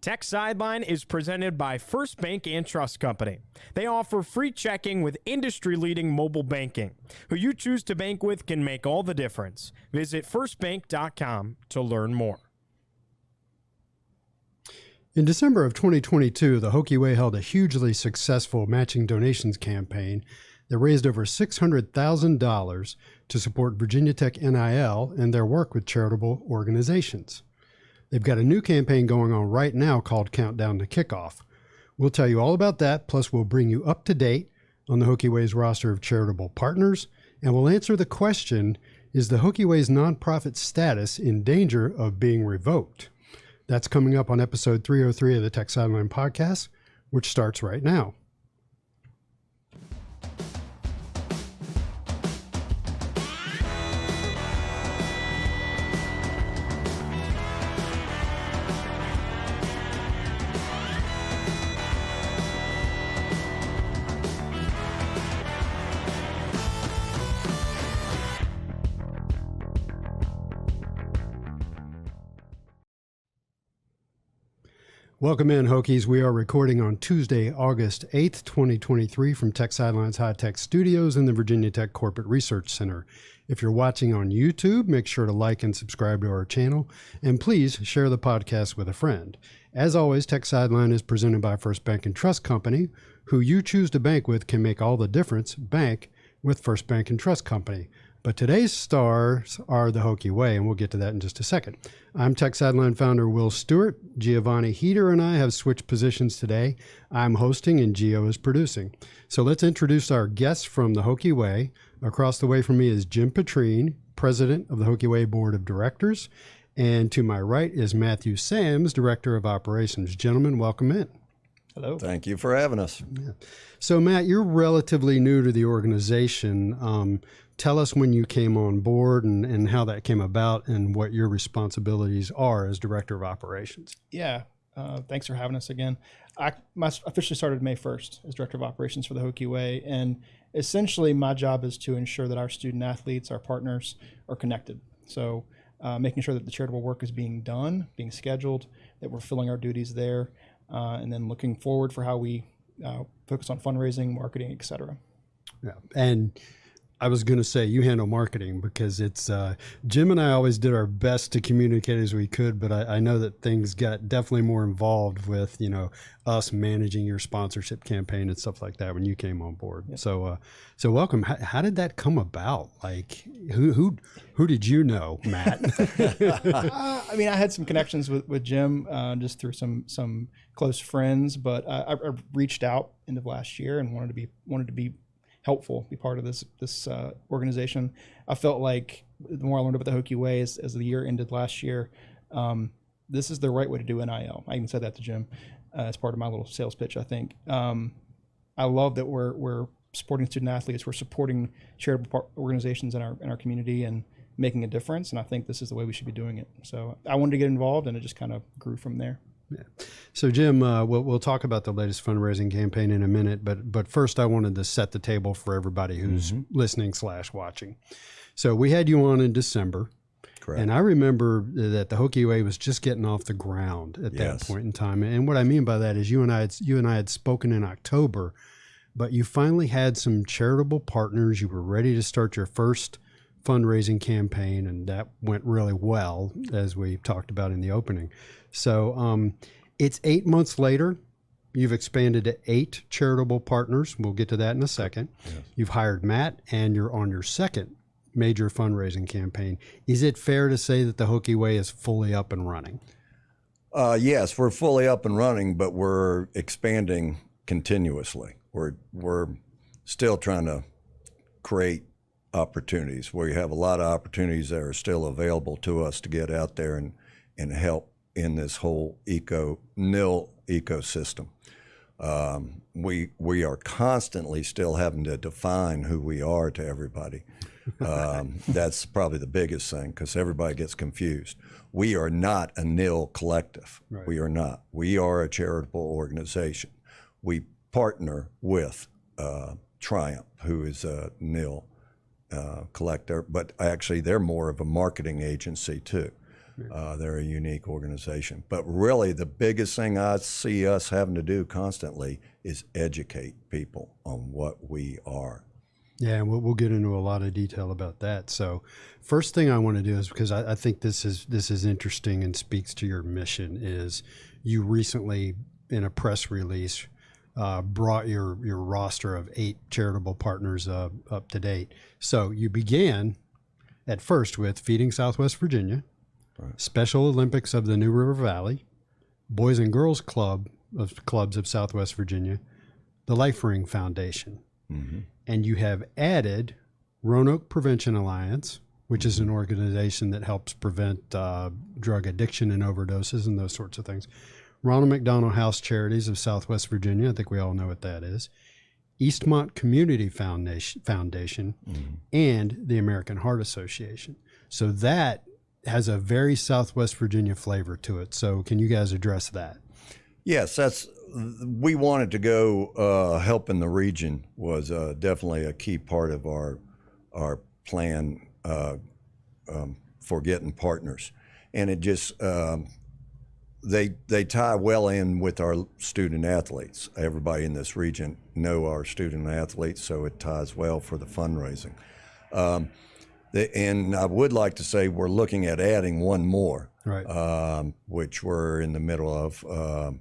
Tech Sideline is presented by First Bank and Trust Company. They offer free checking with industry-leading mobile banking. Who you choose to bank with can make all the difference. Visit firstbank.com to learn more. In December of 2022, the Hokie Way held a hugely successful matching donations campaign that raised over $600,000 to support Virginia Tech NIL and their work with charitable organizations. They've got a new campaign going on right now called Countdown to Kickoff. We'll tell you all about that, plus we'll bring you up to date on the Hokie Way's roster of charitable partners, and we'll answer the question, is the Hokie Way's nonprofit status in danger of being revoked? That's coming up on episode 303 of the Tech Sideline Podcast, which starts right now. Welcome in, Hokies. We are recording on Tuesday, August 8th, 2023 from Tech Sideline's High Tech Studios in the Virginia Tech Corporate Research Center. If you're watching on YouTube, make sure to like and subscribe to our channel, and please share the podcast with a friend. As always, Tech Sideline is presented by First Bank and Trust Company. Who you choose to bank with can make all the difference. Bank with First Bank and Trust Company. But today's stars are the Hokie Way, and we'll get to that in just a second. I'm Tech Sideline founder Will Stewart. Giovanni Heater and I have switched positions today. I'm hosting and Gio is producing. So let's introduce our guests from the Hokie Way. Across the way from me is Jim Petrine, president of the Hokie Way Board of Directors. And to my right is Matthew Sams, director of operations. Gentlemen, welcome in. Hello. Thank you for having us. Yeah. So Matt, you're relatively new to the organization. Tell us when you came on board and how that came about and what your responsibilities are as Director of Operations. Yeah, thanks for having us again. I officially started May 1st as Director of Operations for the Hokie Way, and essentially my job is to ensure that our student athletes, our partners, are connected. So making sure that the charitable work is being done, being scheduled, that we're filling our duties there, and then looking forward for how we focus on fundraising, marketing, et cetera. Yeah, and I was going to say you handle marketing because it's Jim and I always did our best to communicate as we could, but I know that things got definitely more involved with, us managing your sponsorship campaign and stuff like that when you came on board. Yep. So welcome. How did that come about? Like who did you know, Matt? I had some connections with Jim just through some close friends, but I reached out end of last year and wanted to be helpful, be part of this organization. I felt like the more I learned about the Hokie Way as the year ended last year, this is the right way to do NIL. I even said that to Jim as part of my little sales pitch, I think. I love that we're supporting student athletes, we're supporting charitable organizations in our community and making a difference, and I think this is the way we should be doing it. So I wanted to get involved, and it just kind of grew from there. Yeah. So Jim, we'll talk about the latest fundraising campaign in a minute, but first I wanted to set the table for everybody who's listening / watching. So we had you on in December. Correct. And I remember that the Hokie Way was just getting off the ground at that point in time. And what I mean by that is you and I had spoken in October, but you finally had some charitable partners. You were ready to start your first fundraising campaign, and that went really well, as we talked about in the opening. So it's 8 months later. You've expanded to 8 charitable partners. We'll get to that in a second. Yes. You've hired Matt, and you're on your second major fundraising campaign. Is it fair to say that the Hokie Way is fully up and running? Yes, we're fully up and running, but we're expanding continuously. We're still trying to create opportunities. We have a lot of opportunities that are still available to us to get out there and help in this whole NIL ecosystem. We are constantly still having to define who we are to everybody. That's probably the biggest thing, because everybody gets confused. We are not a NIL collective. Right. We are not. We are a charitable organization. We partner with Triumph, who is a NIL collector, but actually they're more of a marketing agency too. They're a unique organization. But really, the biggest thing I see us having to do constantly is educate people on what we are. Yeah, and we'll get into a lot of detail about that. So, first thing I want to do is, because I think this is interesting and speaks to your mission, is you recently, in a press release, brought your roster of 8 charitable partners up to date. So you began at first with Feeding Southwest Virginia, right, Special Olympics of the New River Valley, Boys and Girls Clubs of Southwest Virginia, the Life Ring Foundation. Mm-hmm. And you have added Roanoke Prevention Alliance, which is an organization that helps prevent drug addiction and overdoses and those sorts of things. Ronald McDonald House Charities of Southwest Virginia, I think we all know what that is. Eastmont Community Foundation, mm-hmm, and the American Heart Association. So that has a very Southwest Virginia flavor to it. So can you guys address that? Yes, we wanted to go help in the region was definitely a key part of our plan for getting partners. And it just, they tie well in with our student athletes. Everybody in this region know our student athletes, so it ties well for the fundraising. And I would like to say we're looking at adding one more, right, which we're in the middle of.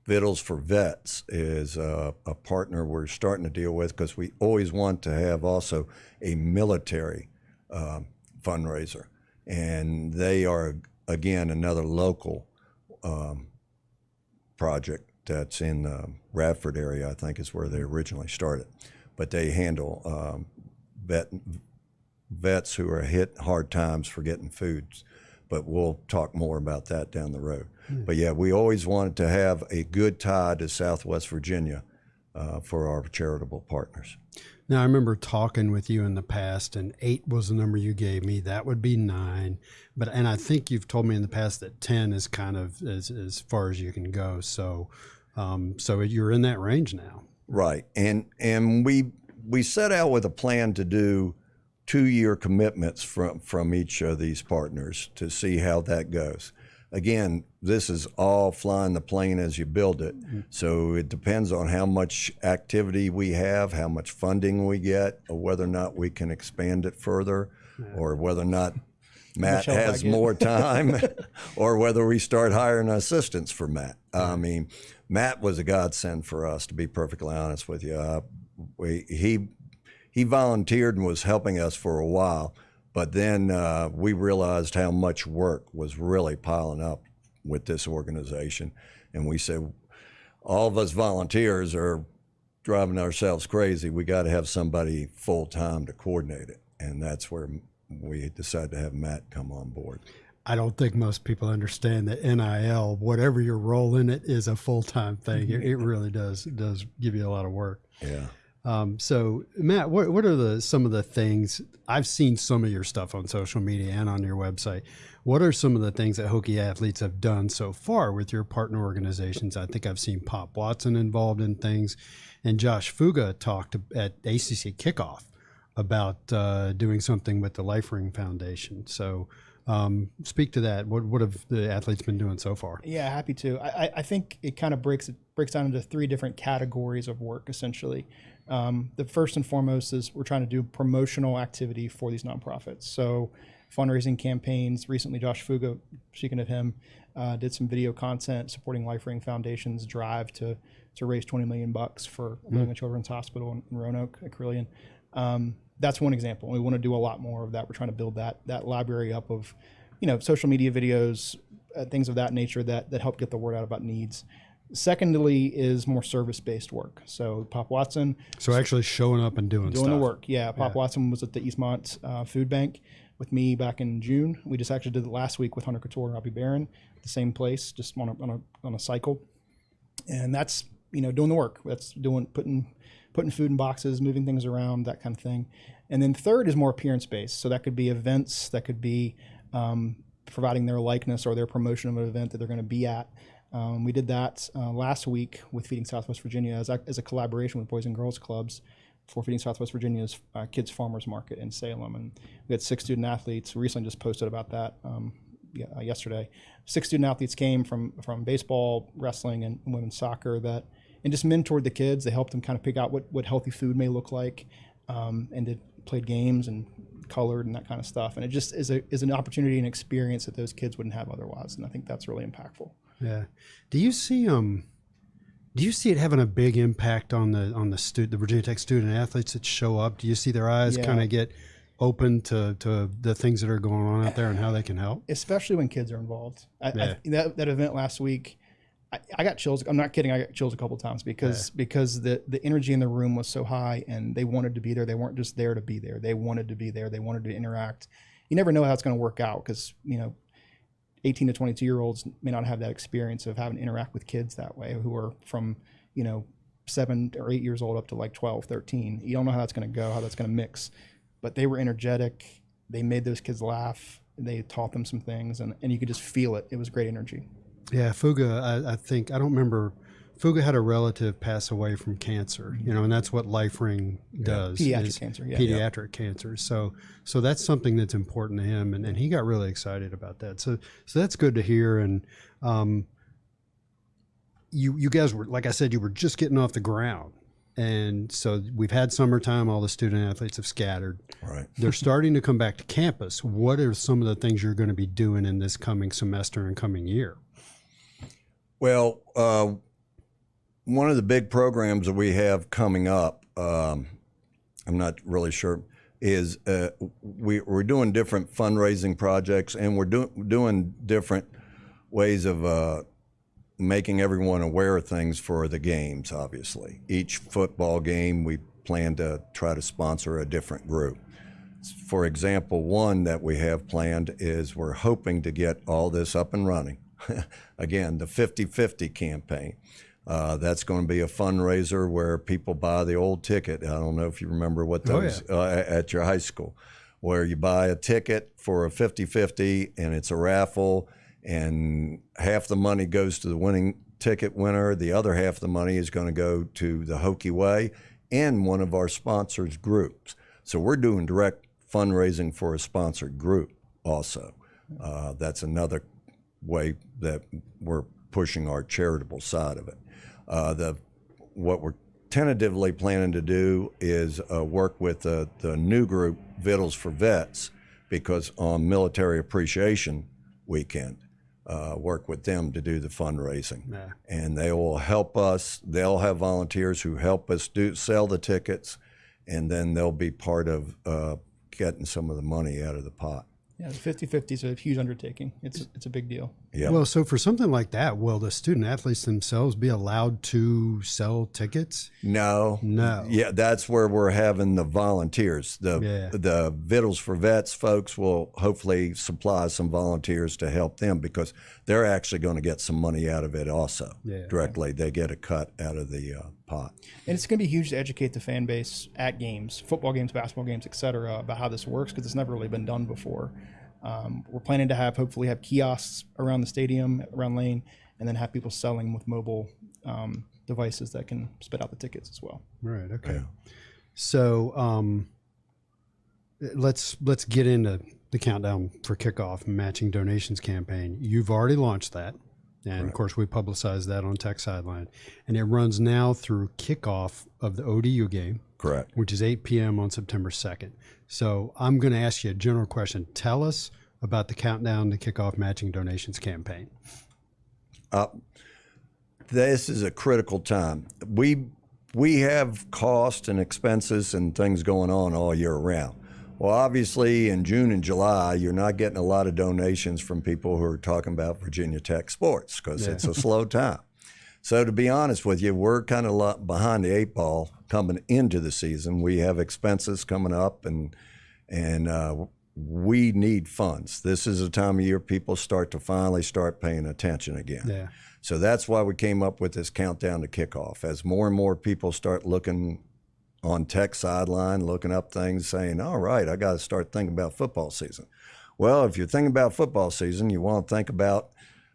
Vittles for Vets is a partner we're starting to deal with because we always want to have also a military fundraiser. And they are, again, another local project that's in the Radford area, I think is where they originally started. But they handle vets who are hit hard times for getting foods. But we'll talk more about that down the road. Mm. But yeah, we always wanted to have a good tie to Southwest Virginia for our charitable partners. Now, I remember talking with you in the past, and 8 was the number you gave me. That would be 9. And I think you've told me in the past that 10 is kind of as far as you can go. So you're in that range now. Right. And we set out with a plan to do 2-year commitments from each of these partners to see how that goes. Again, this is all flying the plane as you build it. Mm-hmm. So it depends on how much activity we have, how much funding we get, or whether or not we can expand it further, or whether or not Matt has more time, or whether we start hiring assistants for Matt. I mean, Matt was a godsend for us, to be perfectly honest with you. He volunteered and was helping us for a while. But then we realized how much work was really piling up with this organization. And we said, all of us volunteers are driving ourselves crazy. We got to have somebody full-time to coordinate it. And that's where we decided to have Matt come on board. I don't think most people understand that NIL, whatever your role in it, is a full-time thing. It really does give you a lot of work. Yeah. So Matt, what are some of the things, I've seen some of your stuff on social media and on your website. What are some of the things that Hokie athletes have done so far with your partner organizations? I think I've seen Pop Watson involved in things, and Josh Fuga talked at ACC Kickoff about doing something with the Life Ring Foundation. So speak to that. What have the athletes been doing so far? Yeah, happy to. I think it kind of breaks down into 3 different categories of work, essentially. The first and foremost is we're trying to do promotional activity for these nonprofits. So fundraising campaigns. Recently, Josh Fuga, speaking of him, did some video content supporting Life Ring Foundation's drive to raise $20 million for American Children's Hospital in Roanoke at Carillion. That's one example. We want to do a lot more of that. We're trying to build that library up of, social media videos, things of that nature that help get the word out about needs. Secondly is more service-based work. So Pop Watson. So actually showing up and doing stuff. The work, yeah. Pop Watson was at the Eastmont Food Bank with me back in June. We just actually did it last week with Hunter Couture and Robbie Barron at the same place, just on a cycle. And that's, doing the work. That's putting food in boxes, moving things around, that kind of thing. And then third is more appearance-based. So that could be events, that could be providing their likeness or their promotion of an event that they're going to be at. We did that last week with Feeding Southwest Virginia as a collaboration with Boys and Girls Clubs for Feeding Southwest Virginia's Kids Farmers Market in Salem. And we had 6 student athletes. We recently just posted about that yesterday. 6 student athletes came from baseball, wrestling, and women's soccer and just mentored the kids. They helped them kind of pick out what healthy food may look like, and played games and colored and that kind of stuff. And it just is an opportunity and experience that those kids wouldn't have otherwise. And I think that's really impactful. Yeah. Do you see it having a big impact on the Virginia Tech student athletes that show up? Do you see their eyes kind of get open to the things that are going on out there and how they can help? Especially when kids are involved. That event last week, I got chills. I'm not kidding. I got chills a couple of times because the energy in the room was so high, and they wanted to be there. They weren't just there to be there. They wanted to be there. They wanted to interact. You never know how it's going to work out because 18 to 22-year-olds may not have that experience of having to interact with kids that way, who are from 7 or 8 years old up to like 12, 13. You don't know how that's going to go, how that's going to mix. But they were energetic. They made those kids laugh. They taught them some things, and you could just feel it. It was great energy. Yeah, Fuga, I think, I don't remember, Fuga had a relative pass away from cancer, and that's what LifeRing does. Pediatric cancer, yeah. Pediatric cancer. So that's something that's important to him, and he got really excited about that. So that's good to hear. And you guys were, like I said, you were just getting off the ground. And so we've had summertime, all the student athletes have scattered. Right. They're starting to come back to campus. What are some of the things you're going to be doing in this coming semester and coming year? Well, one of the big programs that we have coming up, I'm not really sure, is we're doing different fundraising projects, and we're doing different ways of making everyone aware of things for the games, obviously. Each football game, we plan to try to sponsor a different group. For example, one that we have planned is we're hoping to get all this up and running. Again, the 50-50 campaign. That's going to be a fundraiser where people buy the old ticket. I don't know if you remember what those at your high school, where you buy a ticket for a 50-50 and it's a raffle, and half the money goes to the winning ticket winner. The other half of the money is going to go to the Hokie Way and one of our sponsors' groups. So we're doing direct fundraising for a sponsored group also. That's another way that we're pushing our charitable side of it. What we're tentatively planning to do is work with the new group, Vittles for Vets, because on Military Appreciation Weekend, work with them to do the fundraising. Yeah. And they will help us. They'll have volunteers who help us sell the tickets, and then they'll be part of getting some of the money out of the pot. Yeah, the 50-50 is a huge undertaking. It's a big deal. Yeah. Well, so for something like that, will the student athletes themselves be allowed to sell tickets? No. Yeah, that's where we're having the volunteers. The Vittles for Vets folks will hopefully supply some volunteers to help them, because they're actually going to get some money out of it also. Directly. They get a cut out of the pot. And it's going to be huge to educate the fan base at games, football games, basketball games, et cetera, about how this works, because it's never really been done before. We're planning to hopefully have kiosks around the stadium, around Lane, and then have people selling with mobile devices that can spit out the tickets as well. Right. Okay. Yeah. So let's get into the countdown for kickoff matching donations campaign. You've already launched that, and of course we publicized that on Tech Sideline, and it runs now through kickoff of the ODU game. Correct. Which is 8 p.m. on September 2nd. So I'm going to ask you a general question. Tell us about the countdown to kickoff matching donations campaign. This is a critical time. We have costs and expenses and things going on all year round. Well, obviously in June and July, you're not getting a lot of donations from people who are talking about Virginia Tech sports, because it's a slow time. So to be honest with you, we're kind of behind the 8 ball coming into the season. We have expenses coming up, and we need funds. This is a time of year people finally start paying attention again. Yeah. So that's why we came up with this countdown to kickoff. As more and more people start looking on Tech Sideline, looking up things, saying, all right, I got to start thinking about football season. Well, if you're thinking about football season, you want to think about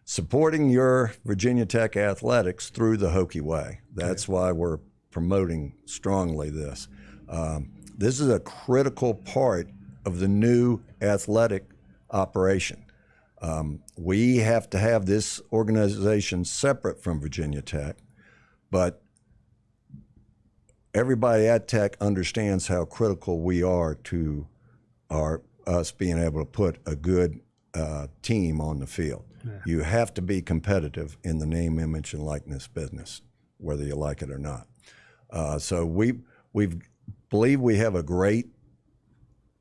supporting your Virginia Tech athletics through the Hokie Way. That's why we're promoting strongly this. This is a critical part of the new athletic operation. We have to have this organization separate from Virginia Tech, but everybody at Tech understands how critical we are to us being able to put a good team on the field. Yeah. You have to be competitive in the name, image, and likeness business, whether you like it or not. So we believe we have a great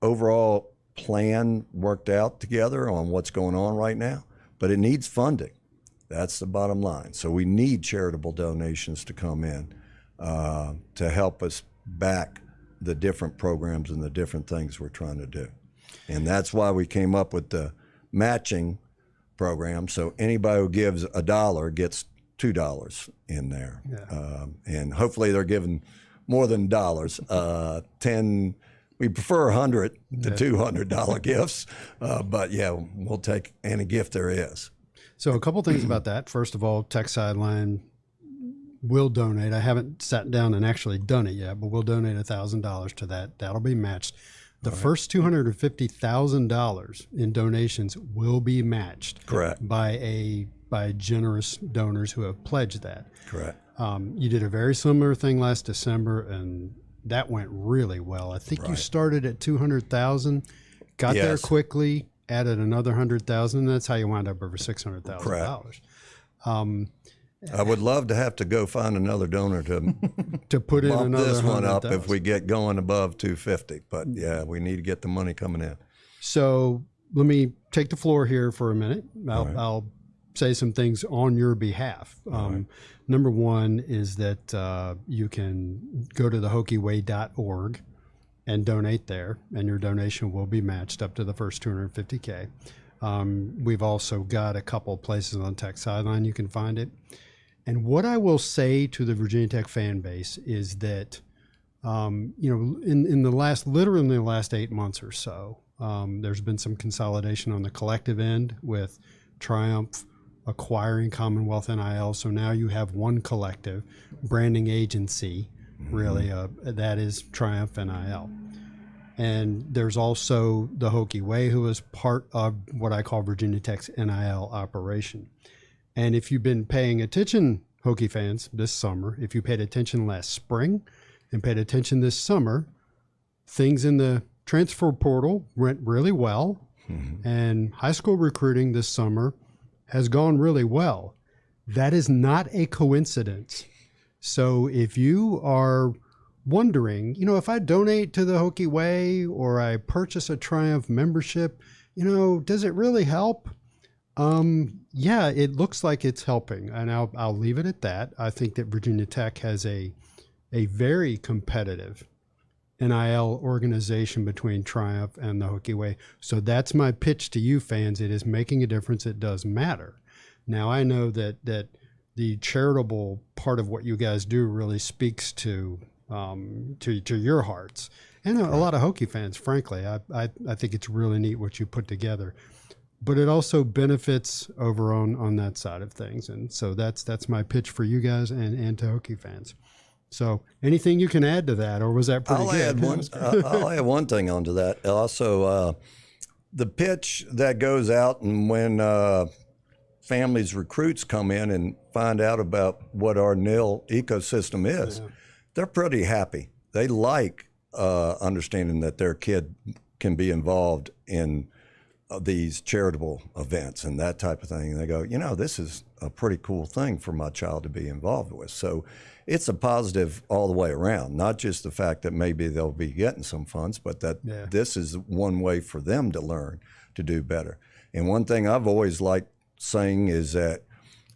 overall plan worked out together on what's going on right now, but it needs funding. That's the bottom line. So we need charitable donations to come in to help us back the different programs and the different things we're trying to do. And that's why we came up with the matching program. So anybody who gives $1 gets $2 in there. Yeah. And hopefully they're giving more than dollars. 10, we prefer 100 to $200 gifts. But yeah, we'll take any gift there is. So a couple things about that. First of all, Tech Sideline will donate. I haven't sat down and actually done it yet, but we'll donate $1,000 to that. That'll be matched. The first $250,000 in donations will be matched. Correct. By generous donors who have pledged that. Correct. You did a very similar thing last December, and that went really well. I think you started at 200,000, got there quickly, added another 100,000. That's how you wound up over $600,000. I would love to have to go find another donor to put in bump another this one up 100,000. if we get going above 250. But yeah, we need to get the money coming in. So let me take the floor here for a minute. I'll say some things on your behalf. Number one is that you can go to the hokieway.org and donate there, and your donation will be matched up to the first $250K. We've also got a couple of places on Tech Sideline you can find it. And what I will say to the Virginia Tech fan base is that, in the last 8 months or so, there's been some consolidation on the collective end with Triumph acquiring Commonwealth NIL. So now you have one collective branding agency, really, that is Triumph NIL. And there's also the Hokie Way, who is part of what I call Virginia Tech's NIL operation. And if you've been paying attention, Hokie fans, this summer, if you paid attention last spring and paid attention this summer, things in the transfer portal went really well. And high school recruiting this summer has gone really well. That is not a coincidence. So if you are wondering, if I donate to the Hokie Way or I purchase a Triumph membership, does it really help? Yeah, it looks like it's helping, and I'll leave it at that. I think that Virginia Tech has a very competitive NIL organization between Triumph and the Hokie Way. So that's my pitch to you fans. It is making a difference. It does matter. Now, I know that the charitable part of what you guys do really speaks to your hearts, and a lot of Hokie fans. Frankly, I think it's really neat what you put together, but it also benefits over on that side of things, and so that's my pitch for you guys and to Hokie fans. So anything you can add to that, or was that pretty good? I'll add one thing onto that. Also, the pitch that goes out, and when families, recruits come in and find out about what our NIL ecosystem is, they're pretty happy. They like understanding that their kid can be involved in these charitable events and that type of thing. And they go, this is a pretty cool thing for my child to be involved with. So it's a positive all the way around, not just the fact that maybe they'll be getting some funds, but that this is one way for them to learn to do better. And one thing I've always liked saying is that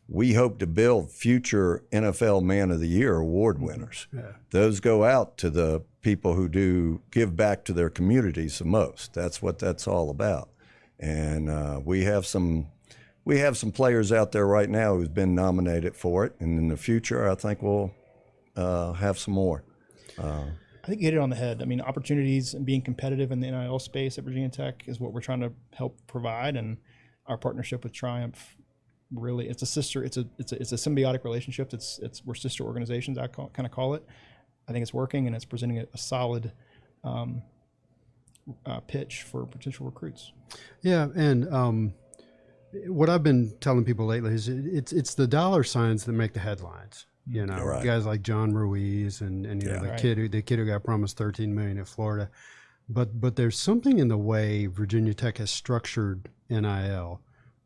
we hope to build future NFL Man of the Year award winners. Those go out to the people who do give back to their communities the most. That's what that's all about. And we have some players out there right now who's been nominated for it, and in the future, I think we'll have some more. I think you hit it on the head. I mean, opportunities and being competitive in the NIL space at Virginia Tech is what we're trying to help provide, and our partnership with Triumph. Really, it's a symbiotic relationship. We're sister organizations. I kind of call it. I think it's working, and it's presenting a solid pitch for potential recruits. Yeah, and what I've been telling people lately is it's the dollar signs that make the headlines. You know, Right. guys like John Ruiz and you know Right. the kid who got promised $13 million at Florida. But there's something in the way Virginia Tech has structured NIL.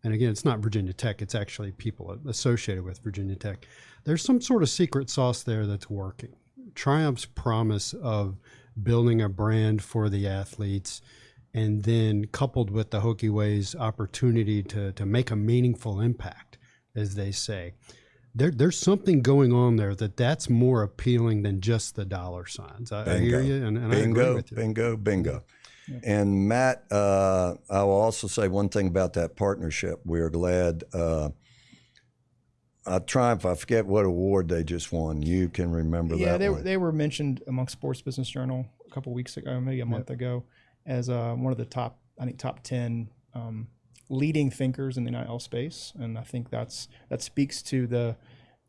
And again, it's not Virginia Tech, it's actually people associated with Virginia Tech. There's some sort of secret sauce there that's working. Triumph's promise of building a brand for the athletes, and then coupled with the Hokie Way's opportunity to make a meaningful impact, as they say. There's something going on there that's more appealing than just the dollar signs. I hear you, and I agree with you. Bingo. Yeah. And Matt, I will also say one thing about that partnership. We're glad. Triumph, I forget what award they just won. You can remember that one. They were mentioned among Sports Business Journal a couple of weeks ago, maybe a month ago, as one of the top 10 leading thinkers in the NIL space, and I think that speaks to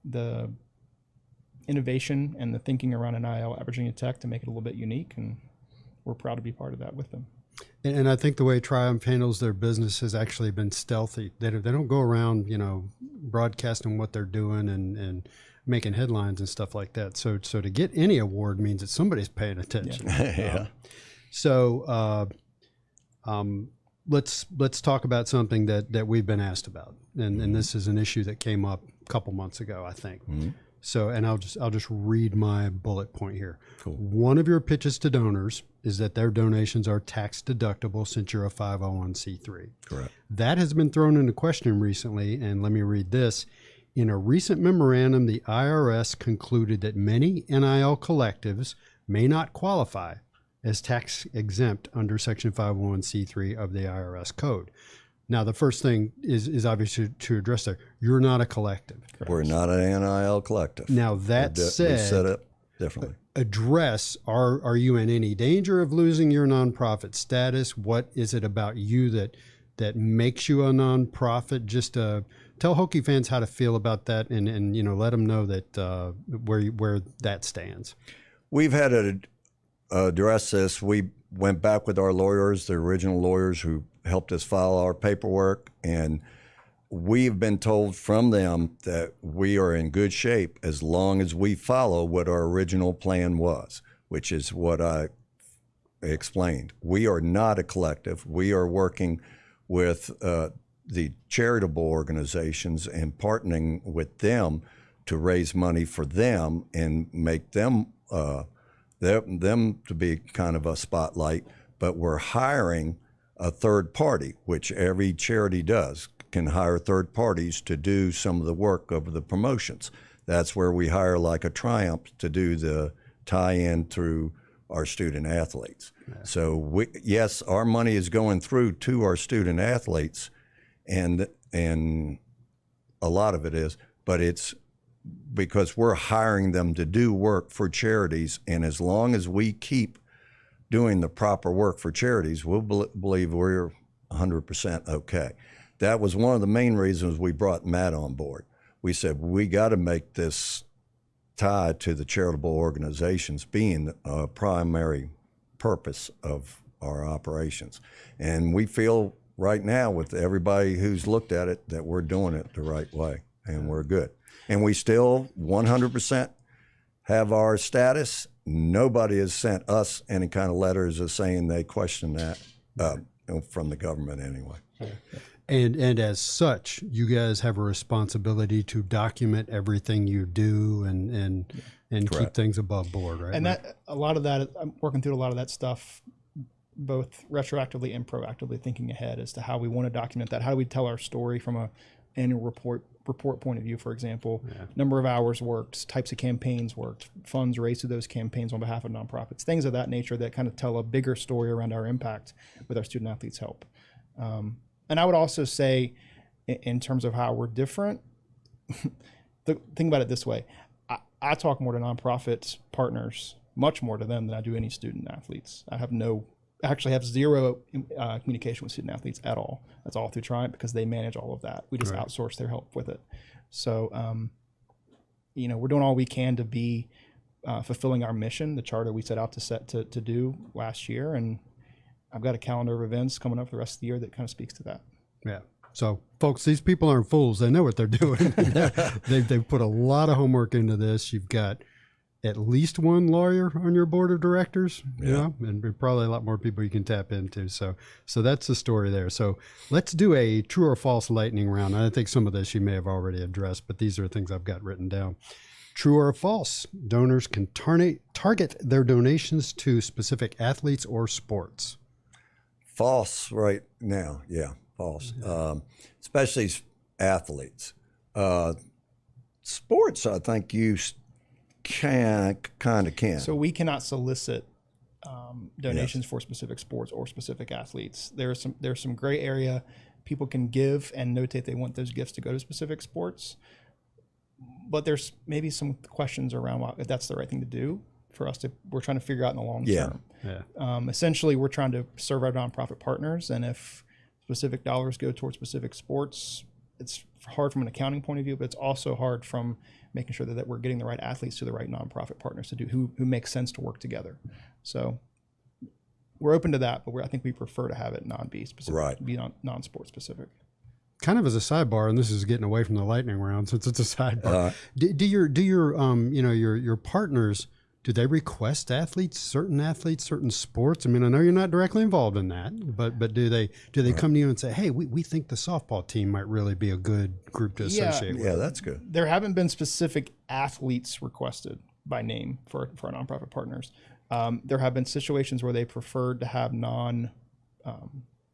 the innovation and the thinking around NIL at Virginia Tech to make it a little bit unique, and we're proud to be part of that with them. And I think the way Triumph handles their business has actually been stealthy. They don't go around, you know, broadcasting what they're doing and making headlines and stuff like that. So to get any award means that somebody's paying attention. Yeah. Let's talk about something that we've been asked about, and this is an issue that came up a couple months ago, I think. Mm-hmm. So, and I'll just read my bullet point here. Cool. One of your pitches to donors is that their donations are tax deductible since you're a 501c3. Correct. That has been thrown into question recently, and let me read this. In a recent memorandum, the IRS concluded that many NIL collectives may not qualify as tax exempt under Section 501c3 of the IRS code. Now, the first thing is obviously to address there. You're not a collective. We're not an NIL collective. Now, that said, we set up differently. Address, are you in any danger of losing your nonprofit status? What is it about you that makes you a nonprofit? Just tell Hokie fans how to feel about that, and you know, let them know that where that stands. We've had to address this. We went back with our lawyers, the original lawyers who helped us file our paperwork, and we've been told from them that we are in good shape as long as we follow what our original plan was, which is what I explained. We are not a collective. We are working with the charitable organizations and partnering with them to raise money for them and make them them to be kind of a spotlight. But we're hiring a third party, which every charity does, can hire third parties to do some of the work of the promotions. That's where we hire like a Triumph to do the tie-in through our student athletes. Yeah. So yes, our money is going through to our student athletes, and a lot of it is, but it's because we're hiring them to do work for charities, and as long as we keep doing the proper work for charities, we'll believe we're 100% okay. That was one of the main reasons we brought Matt on board. We said, we got to make this tie to the charitable organizations being a primary purpose of our operations. And we feel right now with everybody who's looked at it that we're doing it the right way, and we're good. And we still 100% have our status. Nobody has sent us any kind of letters of saying they question that from the government anyway. And as such, you guys have a responsibility to document everything you do and keep things above board, right? And that a lot of that, I'm working through a lot of that stuff, both retroactively and proactively, thinking ahead as to how we want to document that. How do we tell our story from a annual report point of view, for example? Number of hours worked, types of campaigns worked, funds raised to those campaigns on behalf of nonprofits, things of that nature that kind of tell a bigger story around our impact with our student athletes' help. And I would also say, in terms of how we're different, think about it this way. I talk more to nonprofits partners, much more to them than I do any student athletes. I actually have zero communication with student athletes at all. That's all through Triumph because they manage all of that. We just outsource their help with it. So, we're doing all we can to be fulfilling our mission, the charter we set out to do last year. And I've got a calendar of events coming up for the rest of the year that kind of speaks to that. Yeah. So, folks, these people aren't fools. They know what they're doing. They've put a lot of homework into this. You've got at least one lawyer on your board of directors, you know, and probably a lot more people you can tap into. So that's the story there. So let's do a true or false lightning round. I think some of this you may have already addressed, but these are things I've got written down. True or false, donors can target their donations to specific athletes or sports. False right now. Yeah, false. Especially athletes. Sports, I think you kind of can. So we cannot solicit donations for specific sports or specific athletes. There's some gray area. People can give and notate they want those gifts to go to specific sports, but there's maybe some questions around if that's the right thing to do for us to. We're trying to figure out in the long term. Yeah. Essentially, we're trying to serve our nonprofit partners, and if specific dollars go towards specific sports, it's hard from an accounting point of view, but it's also hard from making sure that we're getting the right athletes to the right nonprofit partners to do who makes sense to work together. So we're open to that, but I think we prefer to have it be specific, right. Be non-sport specific. Kind of as a sidebar, and this is getting away from the lightning round since it's a sidebar. Do your partners, do they request certain sports? I mean, I know you're not directly involved in that, but do they come to you and say, hey, we think the softball team might really be a good group to associate with? Yeah, that's good. There haven't been specific athletes requested by name for our nonprofit partners. There have been situations where they preferred to have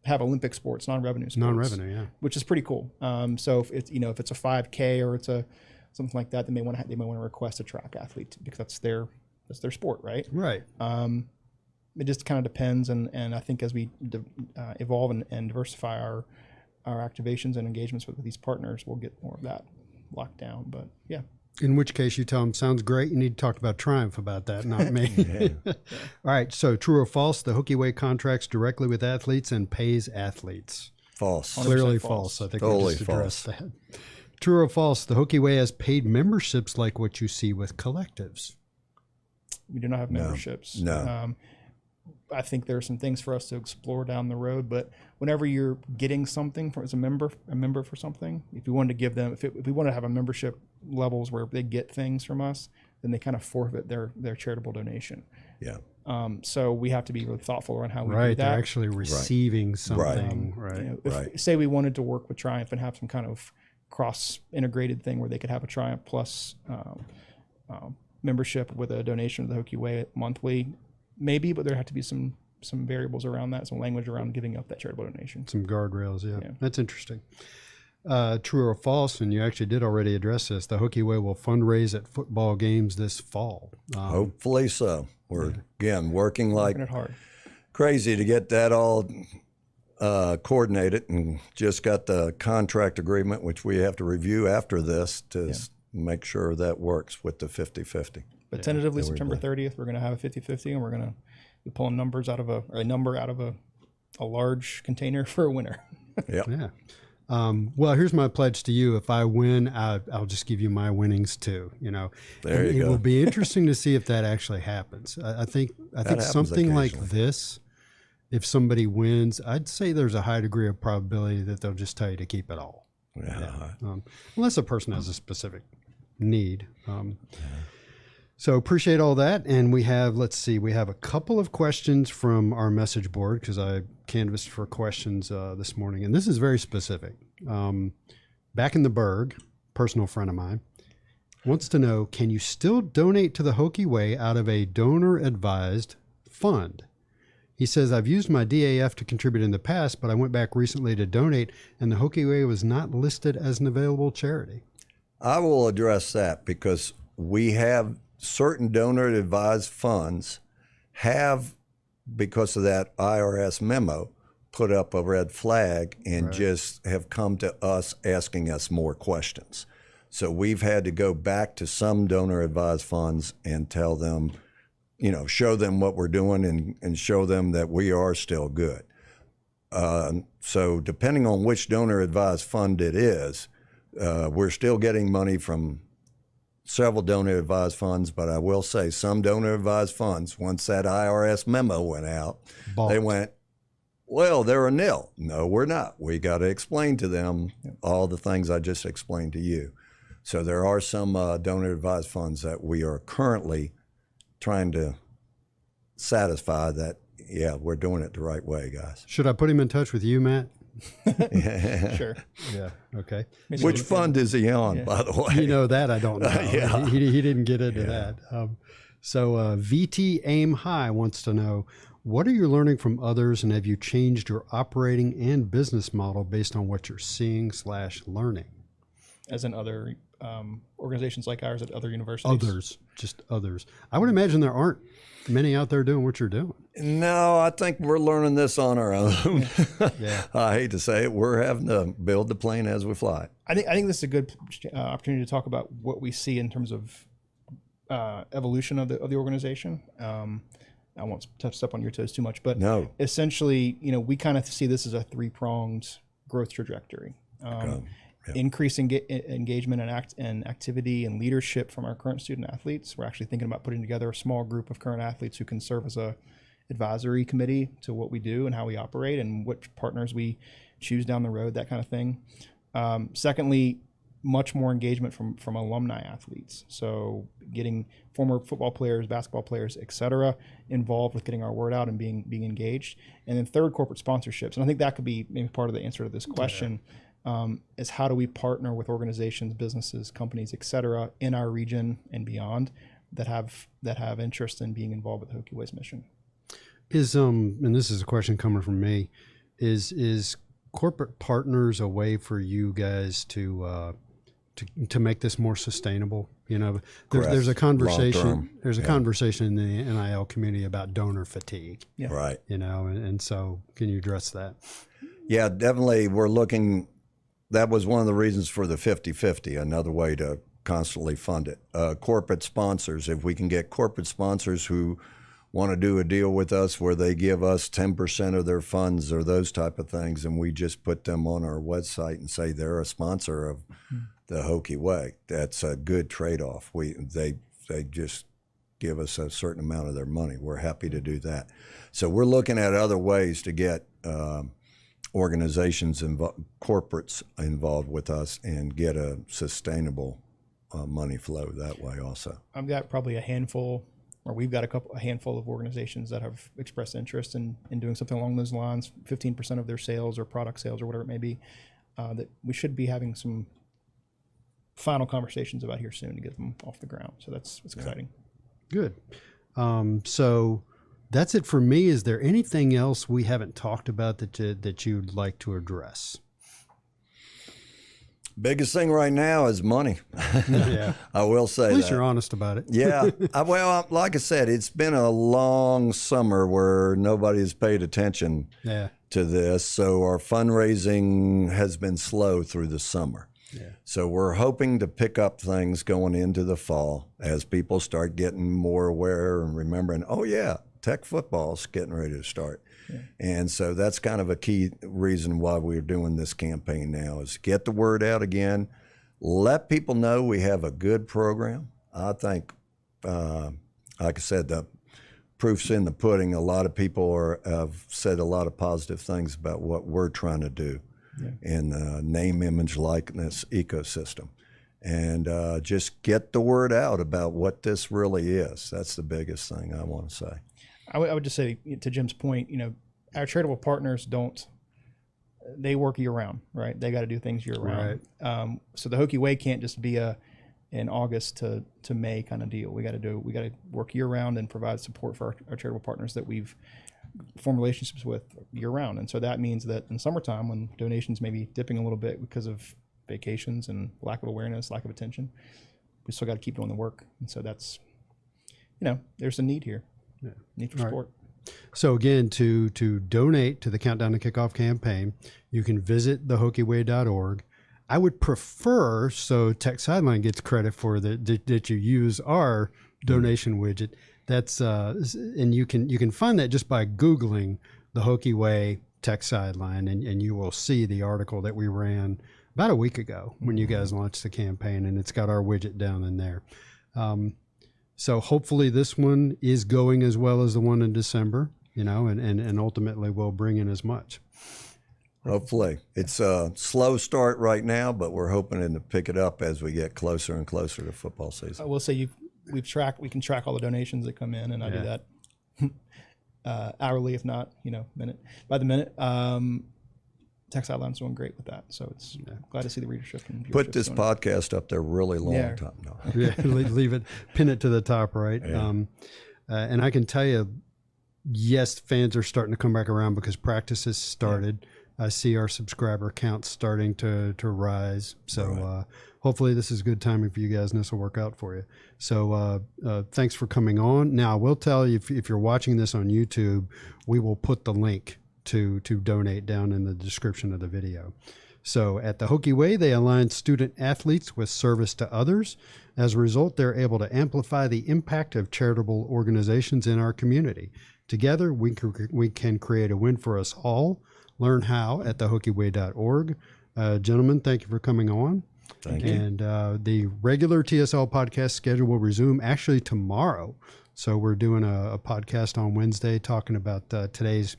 have Olympic sports, non-revenue sports. Non-revenue, yeah. Which is pretty cool. So if it's a 5K or it's something like that, then they may want to request a track athlete because that's their sport, right? Right. It just kind of depends, and I think as we evolve and diversify our activations and engagements with these partners, we'll get more of that locked down. But yeah. In which case you tell them, sounds great. You need to talk about Triumph about that, not me. All right. So true or false, the Hokie Way contracts directly with athletes and pays athletes. False. Clearly false. I think totally we just addressed that. True or false, the Hokie Way has paid memberships like what you see with collectives. We do not have memberships. No. I think there are some things for us to explore down the road, but whenever you're getting something as a member for something, if we wanted to give them, if we want to have a membership levels where they get things from us, then they kind of forfeit their charitable donation. Yeah. So we have to be really thoughtful around how we do that. They're actually receiving something. Right. Say we wanted to work with Triumph and have some kind of cross-integrated thing where they could have a Triumph Plus membership with a donation to the Hokie Way monthly, maybe, but there have to be some variables around that, some language around giving up that charitable donation. Some guardrails, yeah. That's interesting. True or false, and you actually did already address this, the Hokie Way will fundraise at football games this fall. Hopefully so. We're, again, working it hard. crazy to get that all coordinated, and just got the contract agreement, which we have to review after this to make sure that works with the 50-50. But tentatively September 30th, we're going to have a 50-50, and we're going to be pulling numbers out of a number out of a large container for a winner. Yeah. Well, here's my pledge to you. If I win, I'll just give you my winnings too. There you go. It will be interesting to see if that actually happens. I think something like this, if somebody wins, I'd say there's a high degree of probability that they'll just tell you to keep it all. Unless a person has a specific need. So appreciate all that. And we have a couple of questions from our message board, because I canvassed for questions this morning. And this is very specific. Back in the Berg, personal friend of mine, wants to know, can you still donate to the Hokie Way out of a donor-advised fund? He says, I've used my DAF to contribute in the past, but I went back recently to donate, and the Hokie Way was not listed as an available charity. I will address that, because we have certain donor-advised funds have, because of that IRS memo, put up a red flag and just have come to us asking us more questions. So we've had to go back to some donor-advised funds and tell them, show them what we're doing and show them that we are still good. So depending on which donor-advised fund it is, we're still getting money from several donor-advised funds, but I will say some donor-advised funds, once that IRS memo went out, they went, Well, they're a nil. No, we're not. We got to explain to them all the things I just explained to you. So there are some donor advised funds that we are currently trying to satisfy that, yeah, we're doing it the right way, guys. Should I put him in touch with you, Matt? Sure. Yeah. Okay. Which fund is he on, by the way? You know that I don't know. Yeah. He didn't get into that. So VT Aim High wants to know, what are you learning from others, and have you changed your operating and business model based on what you're seeing / learning? As in other organizations like ours at other universities? Just others. I would imagine there aren't many out there doing what you're doing. No, I think we're learning this on our own. Yeah. I hate to say it, we're having to build the plane as we fly. I think this is a good opportunity to talk about what we see in terms of evolution of the organization. I won't step on your toes too much, but No. essentially, we kind of see this as a 3-pronged growth trajectory. Increasing engagement and activity and leadership from our current student athletes. We're actually thinking about putting together a small group of current athletes who can serve as a advisory committee to what we do and how we operate and which partners we choose down the road, that kind of thing. Secondly, much more engagement from alumni athletes. So getting former football players, basketball players, et cetera, involved with getting our word out and being engaged. And then third, corporate sponsorships. And I think that could be maybe part of the answer to this question. Is how do we partner with organizations, businesses, companies, et cetera, in our region and beyond that have interest in being involved with Hokie Way's mission. Is and this is a question coming from me, is corporate partners a way for you guys to make this more sustainable? There's a conversation. Long-term. There's a conversation in the NIL community about donor fatigue. Yeah. Right. And so can you address that? Yeah, definitely. We're looking. That was one of the reasons for the 50-50, another way to constantly fund it. Corporate sponsors, if we can get corporate sponsors who want to do a deal with us where they give us 10% of their funds or those type of things, and we just put them on our website and say they're a sponsor of the Hokie Way, that's a good trade-off. They just give us a certain amount of their money. We're happy to do that. So we're looking at other ways to get organizations and corporates involved with us and get a sustainable money flow that way also. I've got probably we've got a handful of organizations that have expressed interest in doing something along those lines, 15% of their sales or product sales or whatever it may be, that we should be having some final conversations about here soon to get them off the ground. So that's exciting. Good. So that's it for me. Is there anything else we haven't talked about that you'd like to address? Biggest thing right now is money. Yeah. I will say that. At least you're honest about it. Yeah. Well, like I said, it's been a long summer where nobody's paid attention to this. So our fundraising has been slow through the summer. Yeah. So we're hoping to pick up things going into the fall as people start getting more aware and remembering, oh, yeah, Tech football's getting ready to start. Yeah. And so that's kind of a key reason why we're doing this campaign now is get the word out again, let people know we have a good program. I think, like I said, the proof's in the pudding. A lot of people have said a lot of positive things about what we're trying to do in the name, image, likeness ecosystem. And just get the word out about what this really is. That's the biggest thing I want to say. I would just say, to Jim's point, our charitable partners they work year round, right? They got to do things year round. Right. So the Hokie Way can't just be an August to May kind of deal. We got to work year round and provide support for our charitable partners that we've formed relationships with year round. And so that means that in summertime, when donations may be dipping a little bit because of vacations and lack of awareness, lack of attention, we still got to keep doing the work. And so that's, there's a need here. Yeah. Need for support. Right. So again, to donate to the Countdown to Kickoff campaign, you can visit thehokieway.org. I would prefer, so Tech Sideline gets credit for that you use our donation widget. That's and you can find that just by Googling the Hokie Way Tech Sideline, and you will see the article that we ran about a week ago when you guys launched the campaign, and it's got our widget down in there. So hopefully this one is going as well as the one in December. and ultimately will bring in as much. Hopefully. It's a slow start right now, but we're hoping to pick it up as we get closer and closer to football season. I will say we can track all the donations that come in, and I do that hourly, if not, minute by the minute. Tech Sideline's doing great with that, so it's glad to see the readership and viewership. Put this podcast up there really long time. No. Leave it, pin it to the top, right? Yeah. And I can tell you, yes, fans are starting to come back around because practice has started. Yeah. I see our subscriber count starting to rise. So hopefully this is good timing for you guys, and this will work out for you. So thanks for coming on. Now, I will tell you, if you're watching this on YouTube, we will put the link to donate down in the description of the video. So at the Hokie Way, they align student athletes with service to others. As a result, they're able to amplify the impact of charitable organizations in our community. Together, we can create a win for us all. Learn how at thehokieway.org. Gentlemen, thank you for coming on. Thank you. And the regular TSL podcast schedule will resume actually tomorrow. So we're doing a podcast on Wednesday talking about today's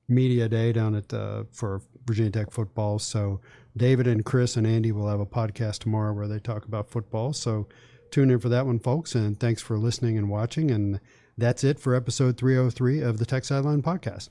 media day down at for Virginia Tech football. So David and Chris and Andy will have a podcast tomorrow where they talk about football. So tune in for that one, folks. And thanks for listening and watching. And that's it for episode 303 of the Tech Sideline Podcast.